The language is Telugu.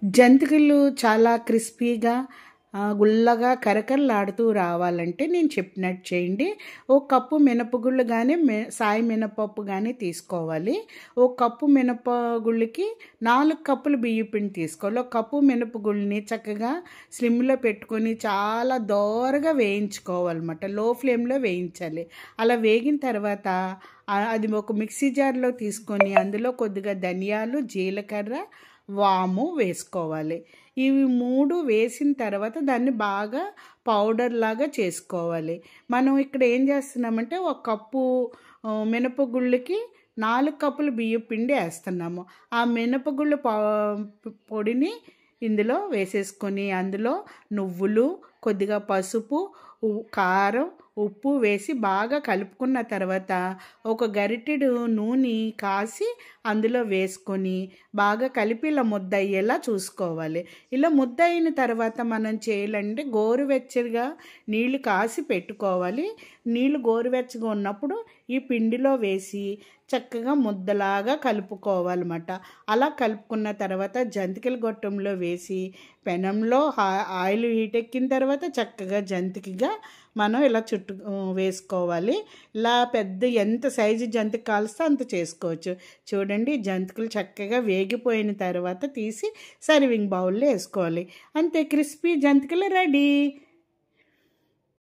జంతికలు చాలా క్రిస్పీగా గుల్లగా కరకరలాడుతూ రావాలంటే నేను చెప్పినట్టు చేయండి. ఒక కప్పు మినపగుళ్ళు కానీ సాయి మినపప్పు కానీ తీసుకోవాలి. ఒక కప్పు మినపగుళ్ళకి 4 కప్పులు బియ్యం పిండి తీసుకోవాలి. ఒక కప్పు మినపగుళ్ళని చక్కగా స్లిమ్లో పెట్టుకొని చాలా దోరగా వేయించుకోవాలన్నమాట. లో ఫ్లేమ్లో వేయించాలి. అలా వేగిన తర్వాత అది ఒక మిక్సీ జార్లో తీసుకొని అందులో కొద్దిగా ధనియాలు, జీలకర్ర, వాము వేసుకోవాలి. ఇవి 3 వేసిన తర్వాత దాన్ని బాగా పౌడర్ లాగా చేసుకోవాలి. మనం ఇక్కడ ఏం చేస్తున్నామంటే ఒక కప్పు మినపగుళ్ళకి 4 కప్పులు బియ్యం పిండి వేస్తున్నాము. ఆ మినపగుళ్ళు పొడిని ఇందులో వేసేసుకొని అందులో నువ్వులు, కొద్దిగా పసుపు, కారం, ఉప్పు వేసి బాగా కలుపుకున్న తర్వాత ఒక గరిటెడు నూనె కాసి అందులో వేసుకొని బాగా కలిపి ఇలా ముద్ద అయ్యేలా చూసుకోవాలి. ఇలా ముద్ద అయిన తర్వాత మనం చేయాలంటే గోరువెచ్చగా నీళ్లు కాసి పెట్టుకోవాలి. నీళ్లు గోరువెచ్చగా ఉన్నప్పుడు ఈ పిండిలో వేసి చక్కగా ముద్దలాగా కలుపుకోవాలన్నమాట. అలా కలుపుకున్న తర్వాత జంతికల గొట్టంలో వేసి పెనంలో ఆయిల్ హీట్ ఎక్కిన తర్వాత చక్కగా జంతికగా మనం ఇలా చుట్టు వేసుకోవాలి. ఇలా పెద్ద ఎంత సైజు జంతిక కాల్స్తే అంత చేసుకోవచ్చు. చూడండి, జంతికలు చక్కగా వేగిపోయిన తర్వాత తీసి సర్వింగ్ బౌల్లో వేసుకోవాలి. అంతే, క్రిస్పీ జంతికలు రెడీ.